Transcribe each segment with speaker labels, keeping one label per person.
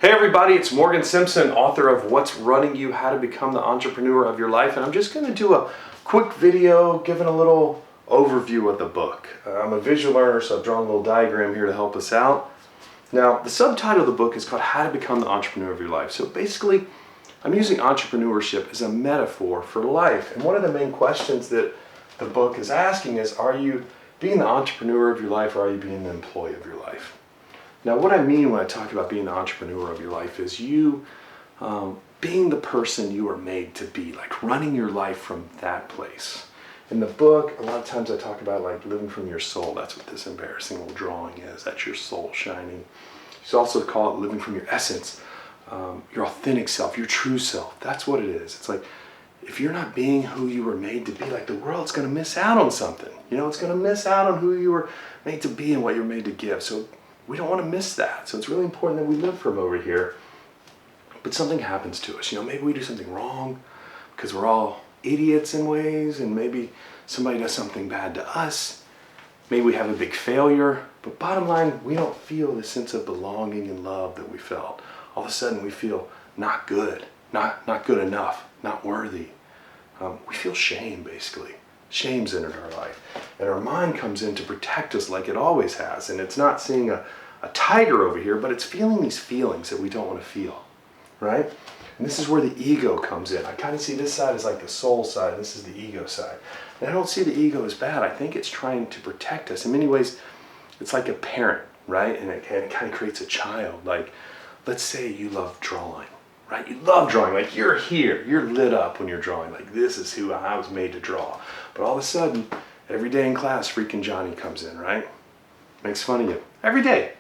Speaker 1: Hey everybody, it's Morgan Simpson, author of What's Running You, How to Become the Entrepreneur of Your Life, and I'm just going to do a quick video giving a little overview of the book. I'm a visual learner, so I've drawn a little diagram here to help us out. Now, the subtitle of the book is called How to Become the Entrepreneur of Your Life. So basically, I'm using entrepreneurship as a metaphor for life, and one of the main questions that the book is asking is, are you being the entrepreneur of your life, or are you being the employee of your life? Now, what I mean when I talk about being the entrepreneur of your life is you being the person you are made to be, like running your life from that place. In the book, a lot of times I talk about like living from your soul. That's what this embarrassing little drawing is. That's your soul shining. You also call it living from your essence, your authentic self, your true self. That's what it is. It's like, if you're not being who you were made to be, like the world's going to miss out on something. You know, it's going to miss out on who you were made to be and what you're made to give. So we don't want to miss that. So it's really important that we live from over here. But something happens to us. You know, maybe we do something wrong because we're all idiots in ways, and maybe somebody does something bad to us. Maybe we have a big failure. But bottom line, we don't feel the sense of belonging and love that we felt. All of a sudden we feel not good, not good enough, not worthy. We feel shame, basically. Shame's entered our life. And our mind comes in to protect us like it always has. And it's not seeing a tiger over here, but it's feeling these feelings that we don't want to feel, right? And this is where the ego comes in. I kind of see this side as like the soul side, and this is the ego side. And I don't see the ego as bad. I think it's trying to protect us. In many ways, it's like a parent, right? And it kind of creates a child. Like, let's say you love drawing. Right? You love drawing, like you're here, you're lit up when you're drawing, like this is who I was made to draw. But all of a sudden, every day in class, freaking Johnny comes in, right? Makes fun of you. Every day.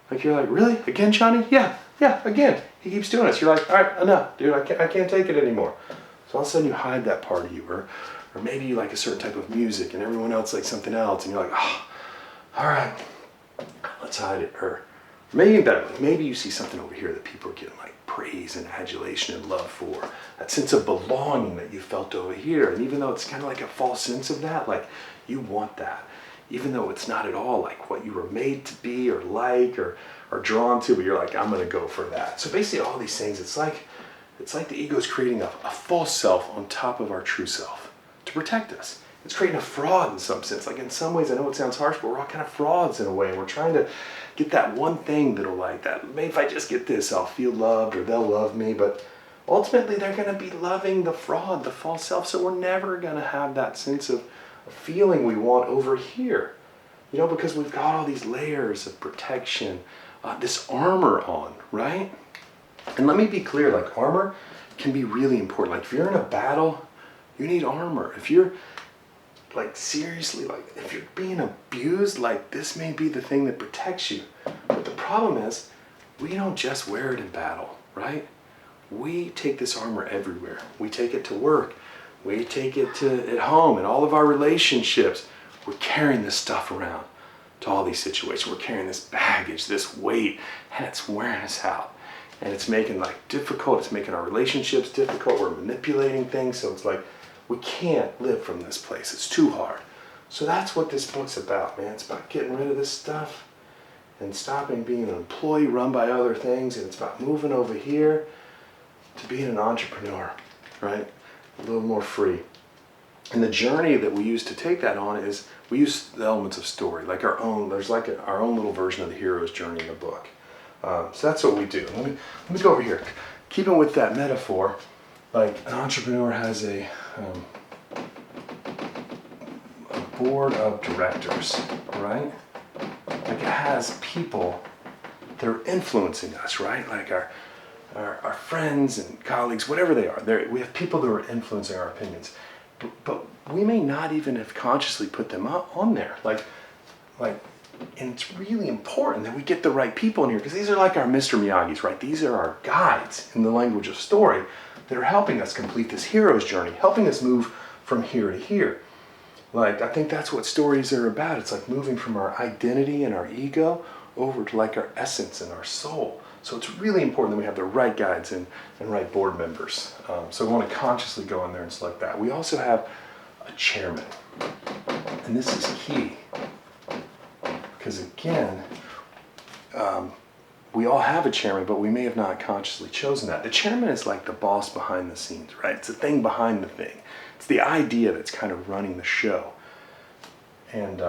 Speaker 1: Like you're like, really? Again, Johnny? Yeah, again. He keeps doing this. You're like, all right, enough, dude, I can't take it anymore. So all of a sudden you hide that part of you, or maybe you like a certain type of music and everyone else likes something else, and you're like, oh, all right, let's hide it. Or maybe better, maybe you see something over here that people are getting like praise and adulation and love for, that sense of belonging that you felt over here. And even though it's kind of like a false sense of that, like you want that, even though it's not at all like what you were made to be or like or drawn to, but you're like, I'm going to go for that. So basically all these things, it's like the ego is creating a false self on top of our true self to protect us. It's creating a fraud in some sense. Like in some ways, I know it sounds harsh, but we're all kind of frauds in a way. And we're trying to get that one thing that'll like that. Maybe if I just get this, I'll feel loved or they'll love me. But ultimately, they're going to be loving the fraud, the false self. So we're never going to have that sense of feeling we want over here. You know, because we've got all these layers of protection, this armor on, right? And let me be clear, like armor can be really important. Like if you're in a battle, you need armor. If you're like seriously, like if you're being abused, like this may be the thing that protects you. But the problem is, we don't just wear it in battle, right? We take this armor everywhere. We take it to work. We take it to at home, in all of our relationships. We're carrying this stuff around to all these situations. We're carrying this baggage, this weight, and it's wearing us out. And it's making life difficult. It's making our relationships difficult. We're manipulating things. So it's like, we can't live from this place. It's too hard. So that's what this book's about, man. It's about getting rid of this stuff and stopping being an employee run by other things. And it's about moving over here to being an entrepreneur, right? A little more free. And the journey that we use to take that on is we use the elements of story, like our own. There's like our own little version of the hero's journey in the book. So that's what we do. Let me go over here. Keeping with that metaphor, like an entrepreneur has a board of directors, right? Like it has people that are influencing us, right? Like our friends and colleagues, whatever they are. We have people that are influencing our opinions, but we may not even have consciously put them on there. Like, and it's really important that we get the right people in here, because these are like our Mr. Miyagi's, right? These are our guides in the language of story that are helping us complete this hero's journey, helping us move from here to here. Like, I think that's what stories are about. It's like moving from our identity and our ego over to like our essence and our soul. So it's really important that we have the right guides and right board members. So we want to consciously go in there and select that. We also have a chairman, and this is key, because again, we all have a chairman, but we may have not consciously chosen that. The chairman is like the boss behind the scenes, right? It's the thing behind the thing. It's the idea that's kind of running the show. And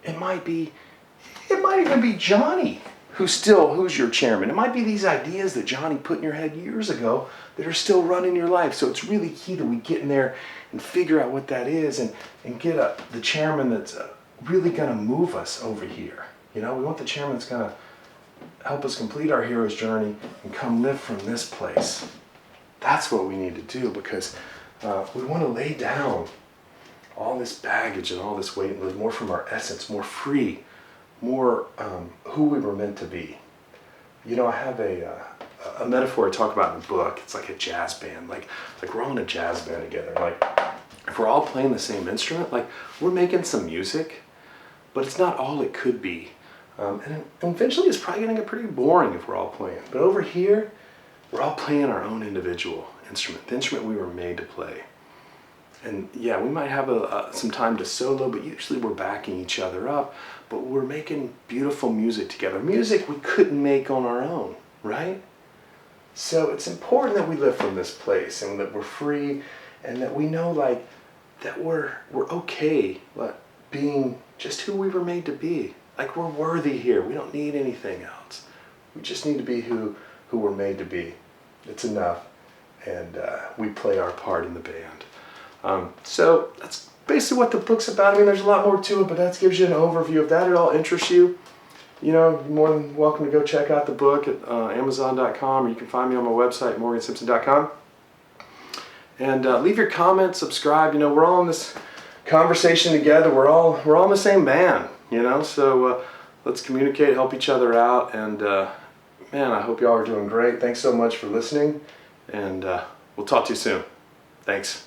Speaker 1: it might even be Johnny who's your chairman. It might be these ideas that Johnny put in your head years ago that are still running your life. So it's really key that we get in there and figure out what that is and get the chairman that's really going to move us over here. You know, we want the chairman that's going to help us complete our hero's journey and come live from this place. That's what we need to do, because we want to lay down all this baggage and all this weight and live more from our essence, more free, more who we were meant to be. You know, I have a metaphor I talk about in the book. It's like a jazz band. Like we're all in a jazz band together. Like if we're all playing the same instrument, like we're making some music, but it's not all it could be. And eventually it's probably going to get pretty boring if we're all playing. But over here, we're all playing our own individual instrument, the instrument we were made to play. And yeah, we might have some time to solo, but usually we're backing each other up. But we're making beautiful music together. Music we couldn't make on our own, right? So it's important that we live from this place and that we're free and that we know like that we're okay being just who we were made to be. Like we're worthy here. We don't need anything else. We just need to be who we're made to be. It's enough. And we play our part in the band. So that's basically what the book's about. I mean, there's a lot more to it, but that gives you an overview. If that at all interests you, you know, you're more than welcome to go check out the book at Amazon.com, or you can find me on my website, MorganSimpson.com. And leave your comments, subscribe. You know, we're all in this conversation together. We're all in the same band, you know. So let's communicate, help each other out, and man, I hope y'all are doing great. Thanks so much for listening, and we'll talk to you soon. Thanks.